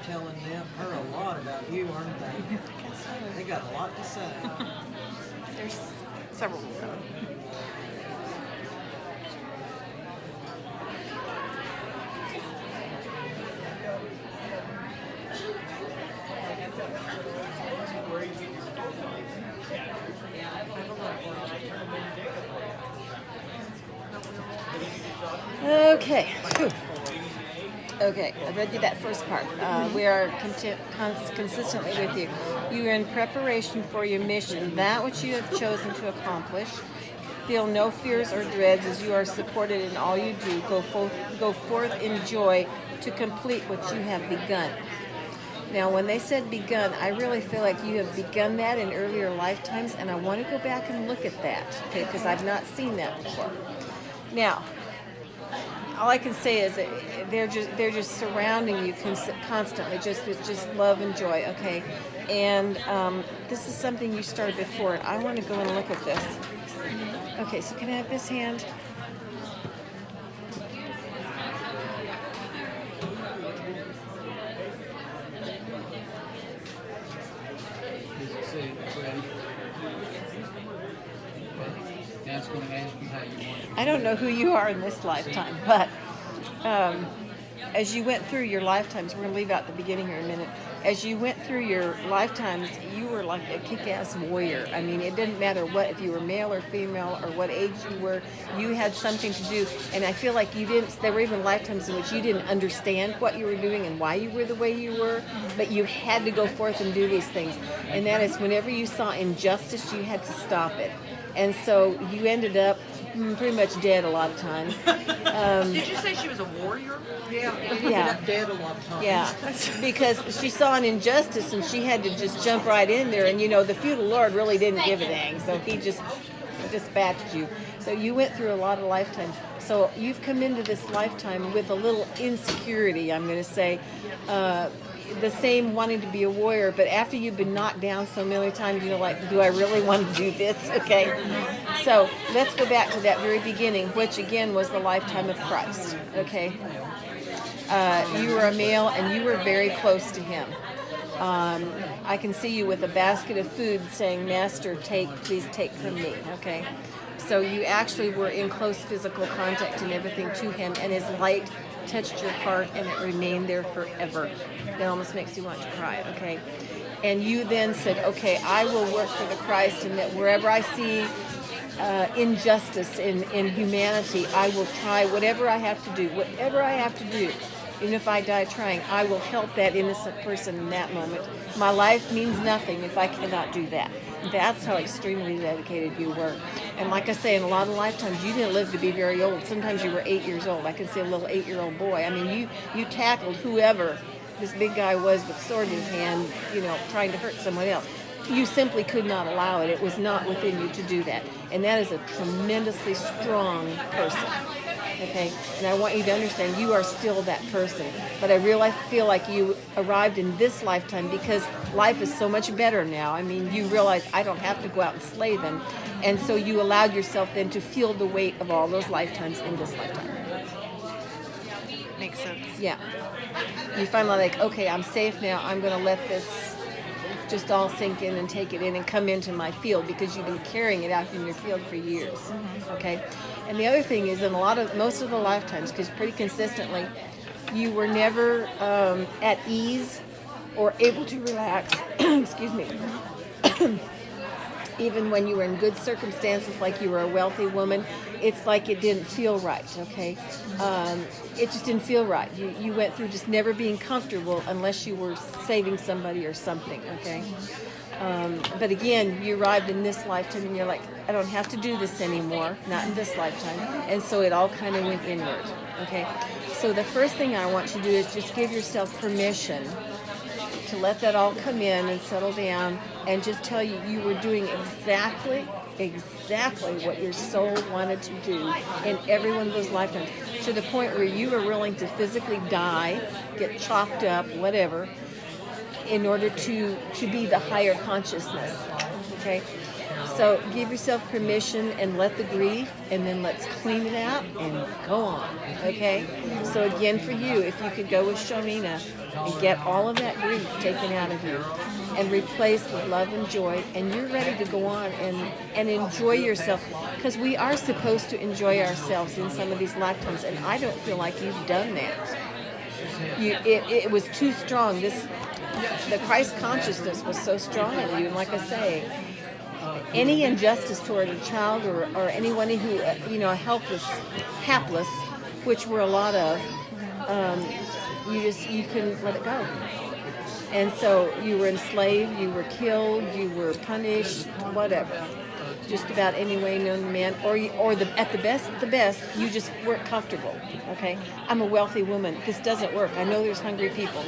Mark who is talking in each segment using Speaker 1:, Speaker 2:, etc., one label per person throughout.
Speaker 1: telling her a lot about you, aren't they? They got a lot to say.
Speaker 2: There's several of them. Okay. Okay, I read you that first part. We are consistently with you. You are in preparation for your mission, that which you have chosen to accomplish. Feel no fears or dreads as you are supported in all you do. Go forth in joy to complete what you have begun. Now, when they said begun, I really feel like you have begun that in earlier lifetimes, and I want to go back and look at that, okay, because I've not seen that before. Now, all I can say is that they're just surrounding you constantly, just with just love and joy, okay? And this is something you started before, and I want to go and look at this. Okay, so can I have this hand?
Speaker 1: That's going to ask you how you want it.
Speaker 2: I don't know who you are in this lifetime, but as you went through your lifetimes, we're going to leave out the beginning here in a minute. As you went through your lifetimes, you were like a kick-ass warrior. I mean, it didn't matter what, if you were male or female or what age you were, you had something to do. And I feel like there were even lifetimes in which you didn't understand what you were doing and why you were the way you were, but you had to go forth and do these things. And that is whenever you saw injustice, you had to stop it. And so you ended up pretty much dead a lot of times.
Speaker 3: Did you say she was a warrior?
Speaker 1: Yeah,
Speaker 2: Yeah.
Speaker 1: dead a lot of times.
Speaker 2: Yeah, because she saw an injustice and she had to just jump right in there. And, the feudal lord really didn't give a dang, so he just dispatched you. So you went through a lot of lifetimes. So you've come into this lifetime with a little insecurity, I'm going to say. The same wanting to be a warrior, but after you've been knocked down so many times, like, do I really want to do this? Okay. So let's go back to that very beginning, which again was the lifetime of Christ. Okay. You were a male and you were very close to him. I can see you with a basket of food saying, "Master, please take from me." Okay. So you actually were in close physical contact and everything to him, and his light touched your heart and it remained there forever. That almost makes you want to cry, okay? And you then said, okay, I will work for the Christ, and that wherever I see injustice in humanity, I will try whatever I have to do, even if I die trying, I will help that innocent person in that moment. My life means nothing if I cannot do that. That's how extremely dedicated you were. And like I say, in a lot of lifetimes, you didn't live to be very old. Sometimes you were 8 years old. I can see a little 8-year-old boy. I mean, you tackled whoever this big guy was with a sword in his hand, trying to hurt someone else. You simply could not allow it. It was not within you to do that. And that is a tremendously strong person. Okay, and I want you to understand you are still that person. But I really feel like you arrived in this lifetime because life is so much better now. I mean, you realize I don't have to go out and slay them. And so you allowed yourself then to feel the weight of all those lifetimes in this lifetime.
Speaker 3: Makes sense.
Speaker 2: Yeah. You finally like, okay, I'm safe now. I'm going to let this just all sink in and take it in and come into my field, because you've been carrying it out in your field for years. Okay. And the other thing is, in most of the lifetimes, because pretty consistently, you were never at ease or able to relax. Excuse me. Even when you were in good circumstances, like you were a wealthy woman, it's like it didn't feel right, okay? It just didn't feel right. You went through just never being comfortable unless you were saving somebody or something, okay? But again, you arrived in this lifetime and you're like, I don't have to do this anymore, not in this lifetime. And so it all kind of went inward, okay? So the first thing I want you to do is just give yourself permission to let that all come in and settle down, and just tell you were doing exactly what your soul wanted to do in every one of those lifetimes, to the point where you were willing to physically die, get chopped up, whatever, in order to be the higher consciousness, okay? So give yourself permission and let the grief, and then let's clean it out and go on, okay? So again, for you, if you could go with Shamina and get all of that grief taken out of you and replaced with love and joy, and you're ready to go on and enjoy yourself, because we are supposed to enjoy ourselves in some of these lifetimes, and I don't feel like you've done that. It was too strong. The Christ consciousness was so strong in you, and like I say, any injustice toward a child or anyone who hapless, which we're a lot of, you can let it go. And so you were enslaved, you were killed, you were punished, whatever. Just about any way known to man, at the best, you just weren't comfortable. Okay, I'm a wealthy woman. This doesn't work. I know there's hungry people.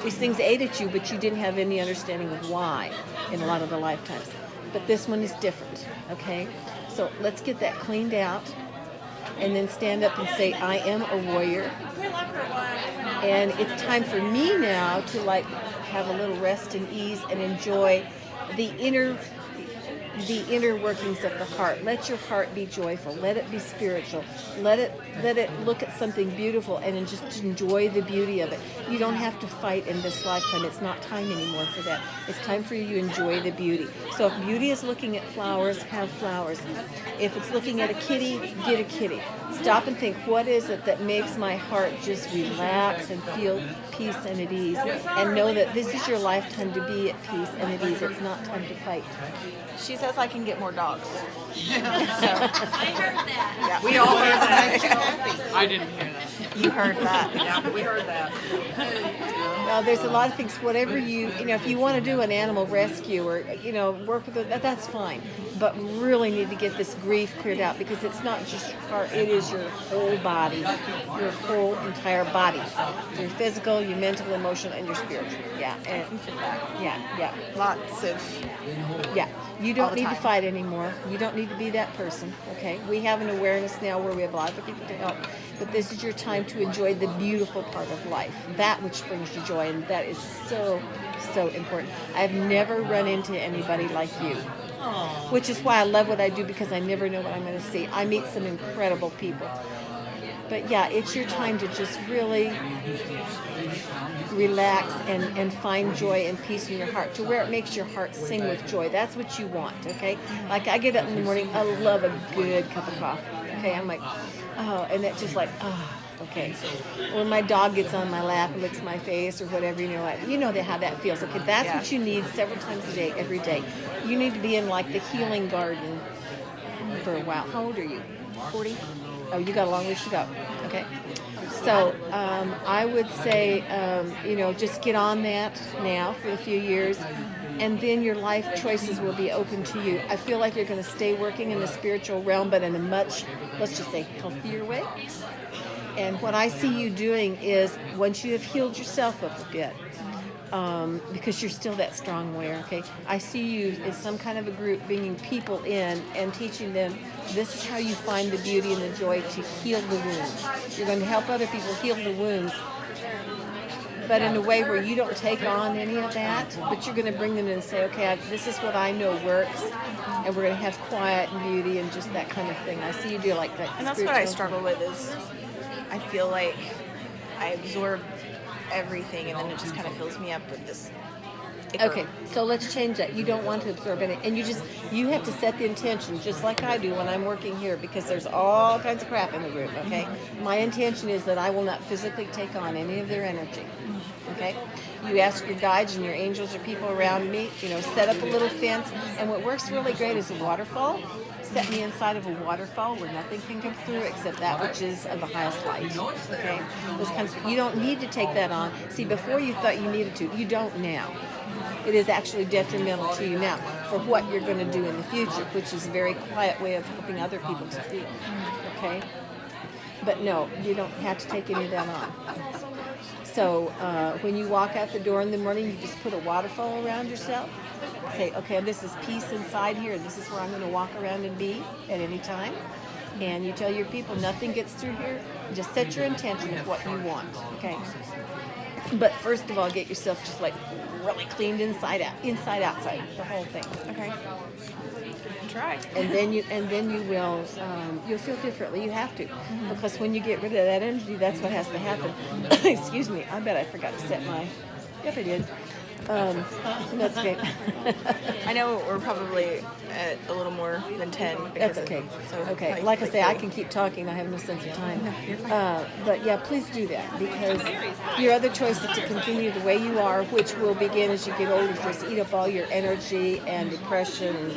Speaker 2: These things ate at you, but you didn't have any understanding of why in a lot of the lifetimes. But this one is different. Okay, so let's get that cleaned out, and then stand up and say, I am a warrior, and it's time for me now to have a little rest and ease and enjoy the inner workings of the heart. Let your heart be joyful. Let it be spiritual. Let it look at something beautiful and just enjoy the beauty of it. You don't have to fight in this lifetime. It's not time anymore for that. It's time for you to enjoy the beauty. So if beauty is looking at flowers, have flowers. If it's looking at a kitty, get a kitty. Stop and think, what is it that makes my heart just relax and feel peace and at ease? And know that this is your lifetime to be at peace and at ease. It's not time to fight.
Speaker 4: She says I can get more dogs.
Speaker 5: I heard that.
Speaker 4: Yeah.
Speaker 3: We all heard that. I didn't hear that.
Speaker 4: You heard that.
Speaker 3: Yeah, we heard that.
Speaker 2: Well, there's a lot of things. Whatever if you want to do an animal rescue or work with it, that's fine. But really need to get this grief cleared out, because it's not just your heart; it is your whole body, your whole entire body, your physical, your mental, emotional, and your spiritual. Yeah, and yeah.
Speaker 4: Lots of.
Speaker 2: Yeah, you
Speaker 4: All
Speaker 2: don't
Speaker 4: the
Speaker 2: need to
Speaker 4: time.
Speaker 2: fight anymore. You don't need to be that person, okay? We have an awareness now where we have lots of people to help, but this is your time to enjoy the beautiful part of life, that which brings you joy, and that is so, so important. I've never run into anybody like you, which is why I love what I do, because I never know what I'm going to see. I meet some incredible people. But yeah, it's your time to just really relax and find joy and peace in your heart, to where it makes your heart sing with joy. That's what you want, okay? Like I get up in the morning, I love a good cup of coffee, okay? I'm like, oh, and that's just like, oh, okay. When my dog gets on my lap and licks my face or whatever, how that feels. Okay, that's what you need several times a day, every day. You need to be in the healing garden for a while. How old are you? 40? Oh, you got a long ways to go. Okay. So I would say, just get on that now for a few years, and then your life choices will be open to you. I feel like you're going to stay working in the spiritual realm, but in a much, let's just say, healthier way. And what I see you doing is, once you have healed yourself up a bit, because you're still that strong warrior, okay? I see you as some kind of a group bringing people in and teaching them this is how you find the beauty and the joy to heal the wounds. You're going to help other people heal the wounds, but in a way where you don't take on any of that, but you're going to bring them in and say, okay, this is what I know works, and we're going to have quiet and beauty and just that kind of thing. I see you do like that.
Speaker 4: And that's what I struggle with, is I feel like I absorb everything, and then it just kind of fills me up with this ichor.
Speaker 2: Okay, so let's change that. You don't want to absorb any, and you have to set the intention, just like I do when I'm working here, because there's all kinds of crap in the group, okay? My intention is that I will not physically take on any of their energy, okay? You ask your guides and your angels or people around me, set up a little fence, and what works really great is a waterfall. Set me inside of a waterfall where nothing can come through except that which is of the highest light. Okay? Those kinds of, you don't need to take that on. See, before you thought you needed to, you don't now. It is actually detrimental to you now for what you're going to do in the future, which is a very quiet way of helping other people to feel. Okay? But no, you don't have to take any of that on. So when you walk out the door in the morning, you just put a waterfall around yourself. Say, okay, this is peace inside here. This is where I'm going to walk around and be at any time. And you tell your people nothing gets through here. Just set your intention of what you want. Okay. But first of all, get yourself just like really cleaned inside outside, the whole thing.
Speaker 4: Okay. Try.
Speaker 2: And then you will you'll feel differently. You have to, because when you get rid of that energy, that's what has to happen. Excuse me. I bet I forgot to set my. Yep, I did. That's okay.
Speaker 4: I know we're probably at a little more than 10.
Speaker 2: That's okay. Okay. Like I say, I can keep talking. I have no sense of time. But yeah, please do that, because your other choice is to continue the way you are, which will begin as you get older, just eat up all your energy and depression.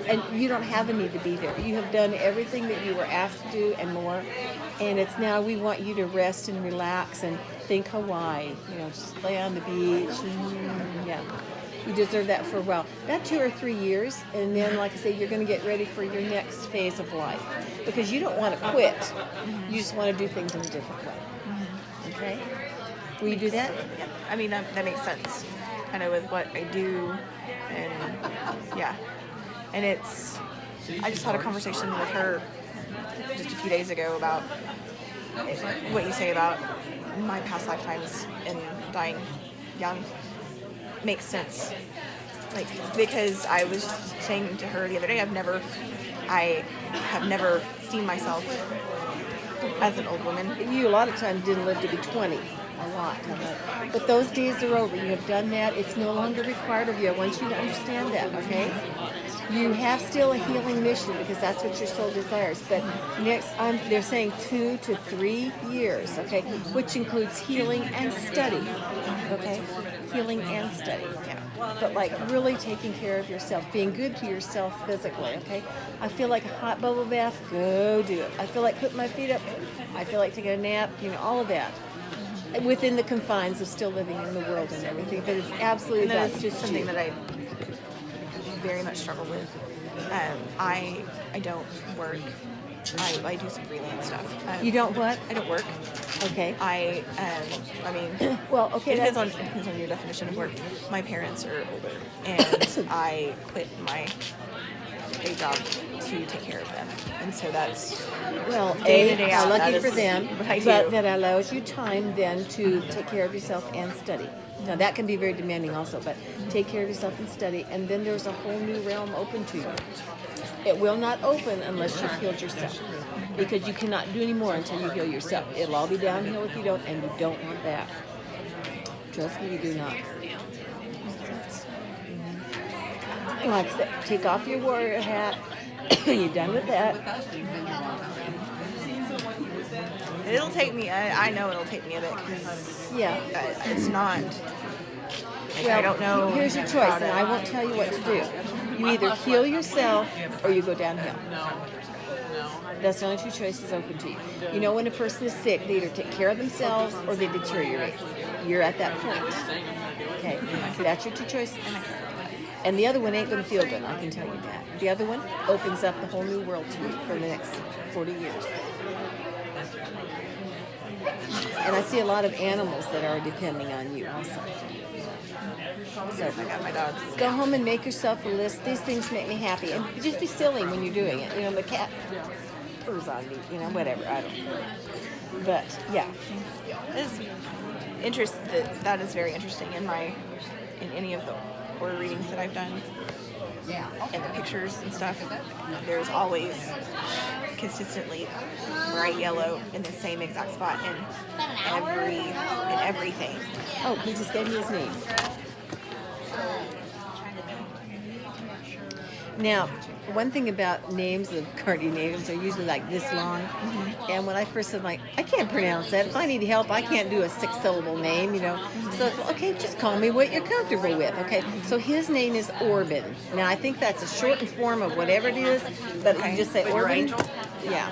Speaker 2: And you don't have a need to be there. You have done everything that you were asked to do and more. And it's now we want you to rest and relax and think Hawaii. Just lay on the beach. Yeah. You deserve that for a while. About 2 or 3 years. And then, like I say, you're going to get ready for your next phase of life. Because you don't want to quit. You just want to do things in a different way. Okay? Will you do that?
Speaker 4: Yeah. I mean, that makes sense. Kind of with what I do. And, yeah. And I just had a conversation with her just a few days ago about what you say about my past lifetimes and dying young. Makes sense. Like, because I was saying to her the other day, I have never seen myself as an old woman.
Speaker 2: You a lot of times didn't live to be 20. A lot. But those days are over. You have done that. It's no longer required of you. I want you to understand that, okay? You have still a healing mission, because that's what your soul desires. But next, they're saying 2 to 3 years, okay, which includes healing and study, okay, healing and study. Yeah. But like really taking care of yourself, being good to yourself physically, okay. I feel like a hot bubble bath. Go do it. I feel like putting my feet up. I feel like taking a nap. All of that. Within the confines of still living in the world and everything, but it's absolutely
Speaker 4: that's
Speaker 2: just
Speaker 4: just something that I very much struggle with. I don't work. I do some freelance stuff.
Speaker 2: You don't what?
Speaker 4: I don't work.
Speaker 2: Okay.
Speaker 4: I mean,
Speaker 2: well, okay.
Speaker 4: it depends on your definition of work. My parents are older, and I quit my day job to take care of them, and so that's day in, day out.
Speaker 2: Lucky for them,
Speaker 4: but
Speaker 2: that allows you time then to take care of yourself and study. Now that can be very demanding also, but take care of yourself and study, and then there's a whole new realm open to you. It will not open unless you've healed yourself, because you cannot do any more until you heal yourself. It'll all be downhill if you don't, and you don't want that. Trust me, you do not. Like I said, take off your warrior hat. You're done with that.
Speaker 4: It'll take me. I know it'll take me a bit, because it's not.
Speaker 2: Well,
Speaker 4: I don't know.
Speaker 2: Here's your choice, and I won't tell you what to do. You either heal yourself or you go downhill. That's the only 2 choices open to you. When a person is sick, they either take care of themselves or they deteriorate. You're at that point. Okay, so that's your 2 choices. And the other one ain't going to feel good, I can tell you that. The other one opens up the whole new world to you for the next 40 years. And I see a lot of animals that are depending on you also. So
Speaker 4: I got my dogs.
Speaker 2: Go home and make yourself a list. These things make me happy. And just be silly when you're doing it. The cat purrs on me, whatever. I don't know. But, yeah.
Speaker 4: That is very interesting in any of the horror readings that I've done. And the pictures and stuff. There's always consistently bright yellow in the same exact spot in everything.
Speaker 2: Oh, he just gave me his name. Now, one thing about names of guardian angels, they're usually like this long. And when I first said, I can't pronounce that. If I need help, I can't do a 6-syllable name, So, okay, just call me what you're comfortable with, okay? So his name is Orban. Now, I think that's a shortened form of whatever it is, but you just say Orban. Yeah.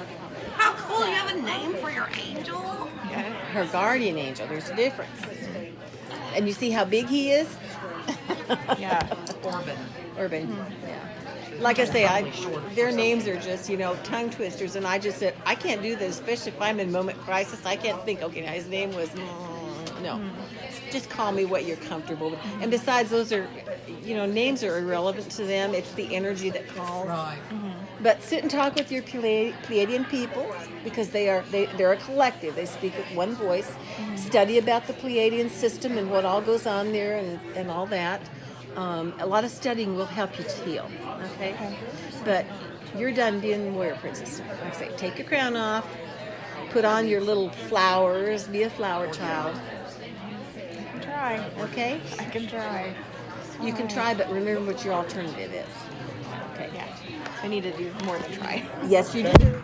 Speaker 5: How cool! You have a name for your angel?
Speaker 2: Her guardian angel. There's a difference. And you see how big he is?
Speaker 4: Yeah.
Speaker 2: Urban. Yeah. Like I say, their names are just, tongue twisters, and I just said, I can't do this, especially if I'm in moment crisis. I can't think, okay, now his name was, no. Just call me what you're comfortable with. And besides, those are, names are irrelevant to them. It's the energy that calls.
Speaker 1: Right.
Speaker 2: But sit and talk with your Pleiadian people because they're a collective. They speak with one voice. Study about the Pleiadian system and what all goes on there and all that. A lot of studying will help you to heal. Okay? But you're done being the warrior princess. Like I say, take your crown off. Put on your little flowers. Be a flower child.
Speaker 4: I can try.
Speaker 2: Okay?
Speaker 4: I can try.
Speaker 2: You can try, but remember what your alternative is. Okay.
Speaker 4: Yeah. I need to do more than try.
Speaker 2: Yes, you do.